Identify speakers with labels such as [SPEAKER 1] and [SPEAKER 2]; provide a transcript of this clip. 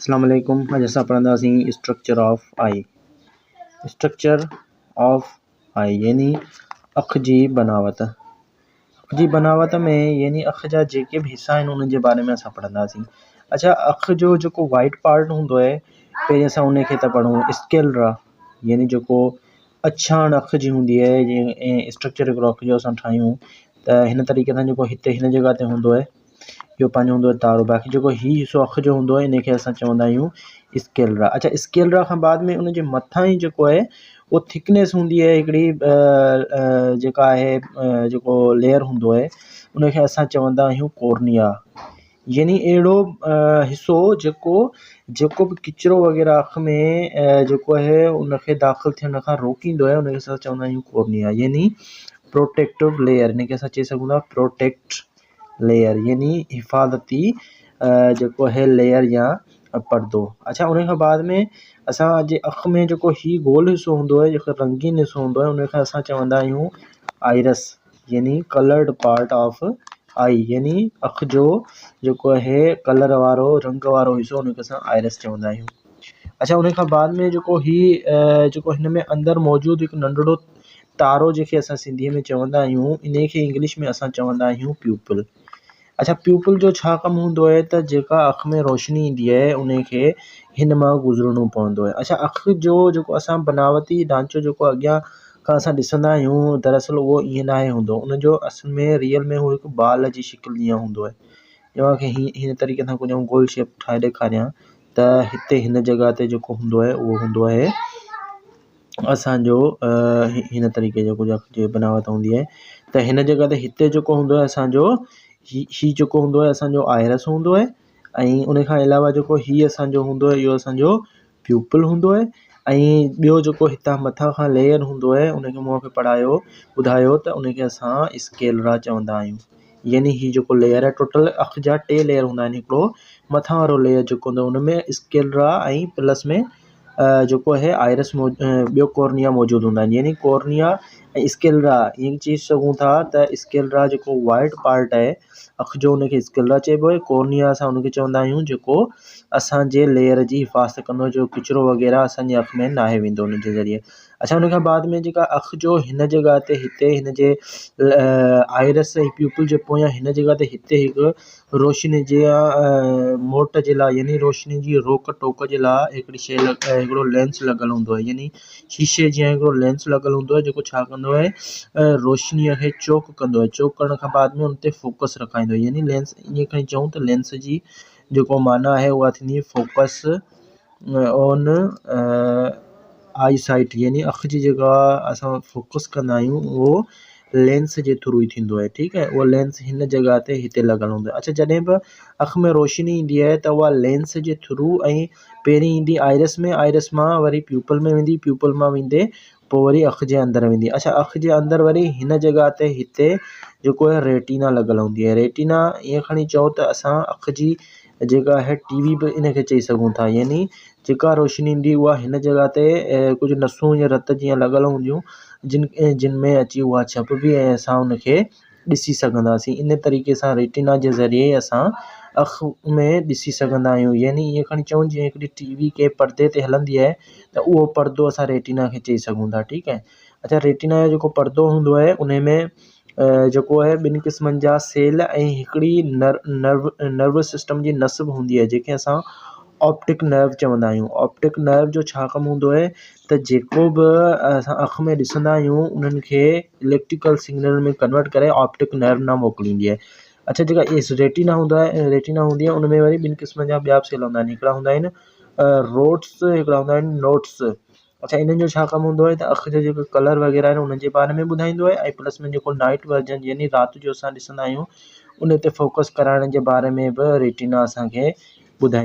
[SPEAKER 1] अस्सलाम वालेकुम। अॼु असां पढ़ंदासीं structure of eye. Structure of eye यानी अख जी बनावट। अख जी बनावट में यानी अख जा जेके भी हिस्सा आहिनि उन्हनि जे बारे में असां पढ़ंदासीं। अच्छा, अख जो जेको वाइट पार्ट हूंदो आहे पहिरीं असां उनखे था पढ़ूं स्केलरा, यानी जेको अछाण अख जी हूंदी आहे। जीअं स्ट्रक्चर हिकिड़ो अख जो असां ठाहियूं त हिन तरीक़े सां जेको हिते हिन जॻह ते हूंदो आहे इहो पंहिंजो हूंदो आहे तारो। बाक़ी जेको हीउ हिसो अख जो हूंदो आहे इनखे असां चवंदा आहियूं स्केलरा। अच्छा, स्केलरा खां बाद में उनजे मथां ई जेको आहे उहो थिकनेस हूंदी आहे हिकिड़ी जेका आहे जेको लेयर हूंदो आहे उनखे असां चवंदा आहियूं कॉर्निया। यानी अहिड़ो हिसो जेको बि किचिरो वग़ैरह अख में जेको आहे उनखे दाख़िल थियण खां रोकींदो आहे उनखे असां चवंदा आहियूं कॉर्निया, यानी प्रोटेक्टिव लेयर। इनखे असां चई सघूं था प्रोटेक्ट लेयर, यानी हिफ़ाज़ती जेको आहे लेयर या पर्दो। अच्छा, उन खां बाद में असां जे अख में जेको हीउ गोल हिसो हूंदो आहे, जेको रंगीन हिसो हूंदो आहे उनखे असां चवंदा आहियूं आइरस, यानी कलर्ड पार्ट ऑफ आई। यानी अख जो जेको आहे कलर वारो रंग वारो हिसो उनखे असां आइरस चवंदा आहियूं। अच्छा, उन खां बाद में जेको जेको हिन में अंदरि मौजूदु हिकु नंढिड़ो तारो जंहिंखे असां सिंधीअ में चवंदा आहियूं, इनखे इंग्लिश में असां चवंदा आहियूं प्यूपिल। अच्छा, प्यूपिल जो छा कमु हूंदो आहे त जेका अख में रोशनी ईंदी आहे उनखे हिन मां गुज़रणो पवंदो आहे। अच्छा, अख जो जेको असां बनावटी ढांचो जेको अॻियां खां असां ॾिसंदा आहियूं दरअसल उहो ईअं नाहे हूंदो। उनजो असल में रियल में उहो हिकु बाल जी शिकिल जीअं हूंदो आहे। तव्हांखे हिन तरीक़े सां कुझु गोल शेप ठाहे ॾेखारियां त हिते हिन जॻह ते जेको हूंदो आहे उहो हूंदो आहे असांजो हिन तरीक़े जो कुझु अख जी बनावट हूंदी आहे। त हिन जॻह ते हिते जेको हूंदो आहे असांजो ही जेको हूंदो आहे असांजो आइरस हूंदो आहे। ऐं उन खां अलावा जेको हीउ असांजो हूंदो आहे इहो असांजो प्यूपिल हूंदो आहे। ऐं ॿियो जेको हितां मथां खां लेयर हूंदो आहे उनखे मूंखे ॿुधायो त उनखे असां स्केलरा चवंदा आहियूं। यानी हीउ जेको लेयर आहे टोटल अख जा 2 लेयर हूंदा आहिनि। हिकिड़ो मथां वारो लेयर जेको हूंदो आहे उनमें स्केलरा ऐं प्लस में जेको आहे आइरस ॿियो कॉर्निया मौजूदु हूंदा आहिनि। यानी कॉर्निया ऐं स्केलरा ईअं चई सघूं था त स्केलरा जेको वाइट पार्ट आहे अख जो उनखे स्केलरा चइबो आहे। कॉर्निया असां उनखे चवंदा आहियूं जेको असांजे लेयर जी हिफ़ाज़त कंदो आहे, जो किचिरो वग़ैरह असांजे अख में नाहे वेंदो उनजे ज़रिए। अच्छा, उन खां बाद में जेका अख जो हिन जॻह ते हिते हिन जे आइरस ऐं प्यूपिल जे पोयां हिन जॻह ते हिते हिकु रोशनी जे मोट जे लाइ, यानी रोशनी जी रोक टोक जे लाइ हिकिड़ी शइ हिकिड़ो लेंस लॻल हूंदो आहे। यानी शीशे जीअं हिकिड़ो लेंस लॻल हूंदो आहे जेको छा कंदो आहे रोशनीअ खे चोक कंदो आहे। चोक करण खां बाद में उन ते फोकस रखाईंदो आहे। यानी लेंस ईअं खणी चऊं त लेंस जी जेको माना आहे उहा थींदी फोकस ऑन आई साइट, यानी अख जी जेका असां फोकस कंदा आहियूं उहो लेंस जे थ्रू ई थींदो आहे। ठीकु आहे, उहो लेंस हिन जॻह ते हिते लॻल हूंदो आहे। अच्छा, जॾहिं बि अख में रोशनी ईंदी आहे त उहा लेंस जे थ्रू ऐं पहिरीं ईंदी आइरस में, आइरस मां वरी प्यूपिल में वेंदी, प्यूपिल मां वेंदे पोइ वरी अख जे अंदरि वेंदी। अच्छा, अख जे अंदरि वरी हिन जॻह ते हिते जेको आहे रेटिना लॻल हूंदी आहे। रेटिना ईअं खणी चओ त असां अख जी जेका आहे टीवी बि इनखे चई सघूं था। यानी जेका रोशनी ईंदी उहा हिन जॻह ते कुझु नसूं या रत जीअं लॻल हूंदियूं जिन में अची उहा छपबी ऐं असां उनखे ॾिसी सघंदासीं। इन तरीक़े सां रेटिना जे ज़रिए असां अख में ॾिसी सघंदा आहियूं। यानी ईअं खणी चऊं जीअं हिकिड़ी टीवी के पर्दे ते हलंदी आहे त उहो पर्दो असां रेटिना खे चई सघूं था। ठीकु आहे। अच्छा, रेटिना जो जेको पर्दो हूंदो आहे उन में जेको आहे 2 क़िस्मनि जा सेल ऐं हिकिड़ी नर्वस सिस्टम जी नस बि हूंदी आहे जंहिंखे असां ऑप्टिक नर्व चवंदा आहियूं। ऑप्टिक नर्व जो छा कमु हूंदो आहे त जेको बि असां अख में ॾिसंदा आहियूं उन्हनि खे इलेक्ट्रिकल सिग्नल में कन्वर्ट करे ऑप्टिक नर्व न मोकिलींदी आहे। अच्छा, जेका रेटिना हूंदी आहे उनमें वरी 2 क़िस्म जा ॿिया सेल हूंदा आहिनि। हिकिड़ा हूंदा आहिनि रोड्स, हिकिड़ा हूंदा आहिनि नोट्स। अच्छा, इन्हनि जो छा कमु हूंदो आहे त अख जा जेके कलर वग़ैरह आहिनि उन्हनि जे बारे में ॿुधाईंदो आहे ऐं प्लस में जेको नाइट वर्जन यानी राति जो असां ॾिसंदा आहियूं उन ते फोकस कराइण जे बारे में बि रेटिना असांखे ॿुधाईंदो आहे।